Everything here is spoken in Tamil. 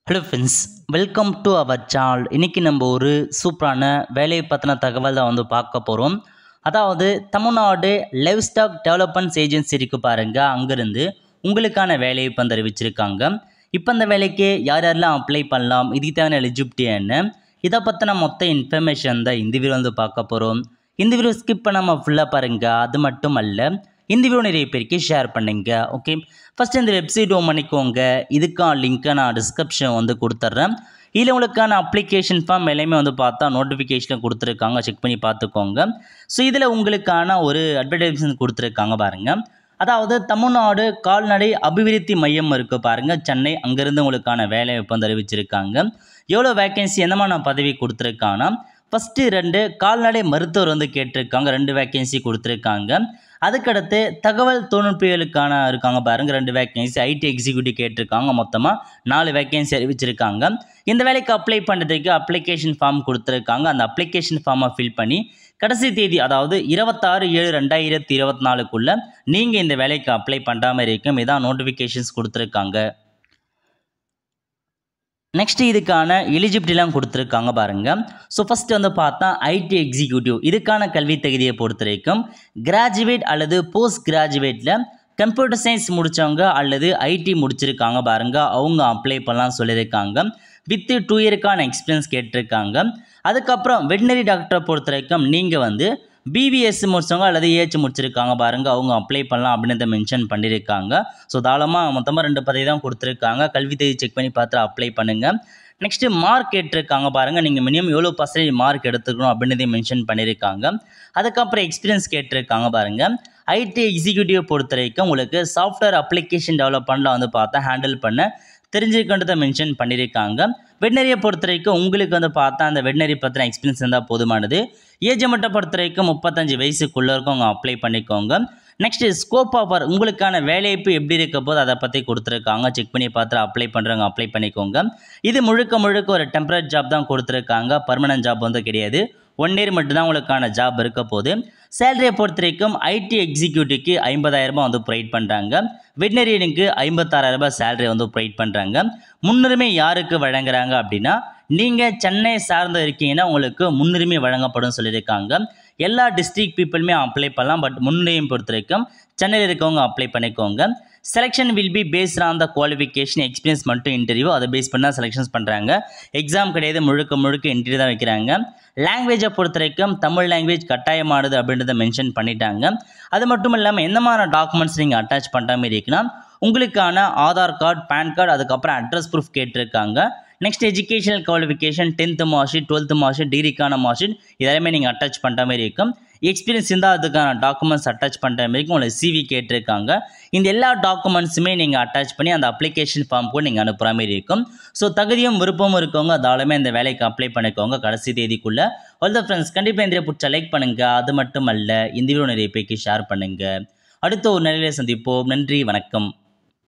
Hello friends, welcome to our channel. இன்றைக்கி நம்ம ஒரு சூப்பரான வேலையை பற்றின தகவல் தான் பார்க்க போகிறோம். அதாவது Tamil Nadu livestock developments agency இருக்குது பாருங்கள், அங்கேருந்து உங்களுக்கான வேலையை இப்போ அறிவிச்சிருக்காங்க. இப்போ அந்த வேலைக்கு யார் யாரெல்லாம் அப்ளை பண்ணலாம், இதுக்கு தேவையான எலிஜிபிலிட்டி என்ன, இதை பற்றின மொத்த இன்ஃபர்மேஷன் தான் இந்த வீடியோ பார்க்க போகிறோம். இந்த வீடியோ ஸ்கிப் பண்ணாமல் ஃபுல்லாக பாருங்கள். அது மட்டும் அல்ல, இந்த வீடியோ நிறைய பேருக்கு ஷேர் பண்ணுங்க. ஓகே, ஃபஸ்ட்டு இந்த வெப்சைட் ஓன் பண்ணிக்கோங்க. இதுக்கான லிங்க்கை நான் டிஸ்கிரிப்ஷன் கொடுத்துட்றேன். இதில் உங்களுக்கான அப்ளிகேஷன் ஃபார்ம் எல்லாமே பார்த்தா நோட்டிஃபிகேஷனில் கொடுத்துருக்காங்க, செக் பண்ணி பார்த்துக்கோங்க. ஸோ இதில் உங்களுக்கான ஒரு அட்வர்டைஸ்மெண்ட் கொடுத்துருக்காங்க பாருங்கள். அதாவது தமிழ்நாடு கால்நடை அபிவிருத்தி மையம் இருக்குது பாருங்கள், சென்னை, அங்கேருந்து உங்களுக்கான வேலை அறிவிச்சிருக்காங்க. எவ்வளோ வேக்கன்சி, எந்த மாதிரி பதவி கொடுத்துருக்காங்கன்னா, ஃபஸ்ட்டு 2 கால்நடை மருத்துவர் கேட்டிருக்காங்க, 2 வேக்கன்சி கொடுத்துருக்காங்க. அதுக்கடுத்து தகவல் தொழில்நுட்பியலுக்கான இருக்காங்க பாருங்கள், 2 வேக்கன்சி. ஐடி எக்ஸிக்யூட்டிவ் கேட்டிருக்காங்க, மொத்தமாக 4 வேக்கன்சி அறிவிச்சிருக்காங்க. இந்த வேலைக்கு அப்ளை பண்ணுறதுக்கு அப்ளிகேஷன் ஃபார்ம் கொடுத்துருக்காங்க. அந்த அப்ளிகேஷன் ஃபார்மை ஃபில் பண்ணி கடைசி தேதி, அதாவது 26/7/2024 நீங்கள் இந்த வேலைக்கு அப்ளை பண்ணுறாமல் இருக்கும். இதான் நோட்டிஃபிகேஷன்ஸ் கொடுத்துருக்காங்க. நெக்ஸ்ட் இதுக்கான எலிஜிபிலிட்டிலாம் கொடுத்துருக்காங்க பாருங்கள். ஸோ ஃபஸ்ட்டு பார்த்தா ஐடி எக்ஸிக்யூட்டிவ், இதுக்கான கல்வி தகுதியை பொறுத்த வரைக்கும் கிராஜுவேட் அல்லது போஸ்ட் கிராஜுவேட்டில் கம்ப்யூட்டர் சயின்ஸ் முடித்தவங்க அல்லது ஐடி முடிச்சிருக்காங்க பாருங்கள், அவங்க அப்ளை பண்ணலாம் சொல்லியிருக்காங்க. வித்து 2 இயருக்கான எக்ஸ்பீரியன்ஸ் கேட்டிருக்காங்க. அதுக்கப்புறம் வெட்டினரி டாக்டரை பொறுத்த வரைக்கும் நீங்கள் பிவிஎஸ் முடித்தவங்க அல்லது ஏஹெச் முடிச்சிருக்காங்க பாருங்கள், அவங்க அப்ளை பண்ணலாம் அப்படின்னு மென்ஷன் பண்ணியிருக்காங்க. ஸோ தாராளமாக மொத்தமாக 2 பதவி தான் கொடுத்துருக்காங்க. கல்வி தேதி செக் பண்ணி பார்த்து அப்ளை பண்ணுங்கள். நெக்ஸ்ட்டு மார்க் கேட்டிருக்காங்க பாருங்கள், நீங்கள் மினிமம் எவ்வளோ % மார்க் எடுத்துக்கணும் அப்படின்றதையும் மென்ஷன் பண்ணியிருக்காங்க. அதுக்கப்புறம் எக்ஸ்பீரியன்ஸ் கேட்டிருக்காங்க பாருங்கள். ஐடி எக்ஸிக்யூட்டிவ் பொறுத்த வரைக்கும் உங்களுக்கு சாஃப்ட்வேர் அப்ளிகேஷன் டெவலப்மெண்ட்டில் பார்த்தா ஹேண்டில் பண்ண தெரிஞ்சுக்கின்றதை மென்ஷன் பண்ணியிருக்காங்க. வெட்டினரியை பொறுத்த வரைக்கும் உங்களுக்கு பார்த்தா அந்த வெட்டினரி பற்றின எக்ஸ்பீரியன்ஸ் இருந்தால் போதுமானது. ஏஜ் மட்டும் பொறுத்த வரைக்கும் 35 வயசுக்குள்ளே இருக்கும், அவங்க அப்ளை பண்ணிக்கோங்க. நெக்ஸ்ட்டு ஸ்கோப் ஆஃபர், உங்களுக்கான வேலைப்பு எப்படி இருக்க போது அதை பற்றி கொடுத்துருக்காங்க, செக் பண்ணி பார்த்து அப்ளை பண்ணுறவங்க அப்ளை பண்ணிக்கோங்க. இது முழுக்க ஒரு டெம்பரரி ஜாப் தான் கொடுத்துருக்காங்க, பர்மனன்ட் ஜாப் கிடையாது. 1 இயர் மட்டும்தான் உங்களுக்கான ஜாப் இருக்க போது. சேலரியை பொறுத்த வரைக்கும் ஐடி எக்ஸிக்யூட்டிவ்க்கு 50,000 ப்ரொவைட் பண்ணுறாங்க. வெட்டினரியனுக்கு 56,000 சேலரி ப்ரொவைட் பண்ணுறாங்க. முன்னுரிமை யாருக்கு வழங்குறாங்க அப்படின்னா, நீங்கள் சென்னை சார்ந்து இருக்கீங்கன்னா உங்களுக்கு முன்னுரிமை வழங்கப்படும் சொல்லியிருக்காங்க. எல்லா டிஸ்ட்ரிக்ட் பீப்புளுமே அப்ளை பண்ணலாம், பட் முன்னுரிமை பொறுத்த வரைக்கும் சென்னையில் இருக்கவங்க அப்ளை பண்ணிக்கோங்க. Selection will be based on the qualification, experience மட்டும் இன்டர்வியூ, அதை பேஸ் பண்ணால் செலெக்ஷன்ஸ் பண்ணுறாங்க. எக்ஸாம் கிடையாது, முழுக்க இன்டர்வியூ தான் வைக்கிறாங்க. லாங்குவேஜை பொறுத்த வரைக்கும் தமிழ் லாங்குவேஜ் கட்டாயமானது அப்படின்றத மென்ஷன் பண்ணிட்டாங்க. அது மட்டும் இல்லாமல் எந்த மாதிரி டாக்குமெண்ட்ஸ் நீங்கள் அட்டாச் பண்ணுற மாதிரி இருக்குன்னா, உங்களுக்கான ஆதார் கார்டு, பேன் கார்டு, அதுக்கப்புறம் அட்ரஸ் ப்ரூஃப் கேட்டிருக்காங்க. Next educational qualification 10th mark sheet, 12th mark sheet, டிகிரிக்கான மார்க் ஷீட், இதெல்லாமே நீங்கள் அட்டாச் பண்ணுற மாதிரி இருக்கும். எக்ஸ்பீரியன்ஸ் இருந்தால் அதுக்கான டாக்குமெண்ட்ஸ் அட்டாச் பண்ணுற மாதிரி உங்களுக்கு சிவி கேட்டிருக்காங்க. இந்த எல்லா டாக்குமெண்ட்ஸுமே நீங்கள் அட்டாச் பண்ணி அந்த அப்ளிகேஷன் ஃபார்ம் கூட நீங்கள் அனுப்புகிற மாதிரி இருக்கும். ஸோ தகுதியும் விருப்பமும் இருக்கவங்க தாராளமே இந்த வேலைக்கு அப்ளை பண்ணிக்கோங்க கடைசி தேதிக்குள்ளே. ஆல் த ஃப்ரெண்ட்ஸ், கண்டிப்பாக இந்த பிடிச்ச லைக் பண்ணுங்கள். அது மட்டும் அல்ல, இந்த வீடியோ நிறைய பேருக்கு ஷேர் பண்ணுங்கள். அடுத்த ஒரு நிலையில சந்திப்போம். நன்றி, வணக்கம்.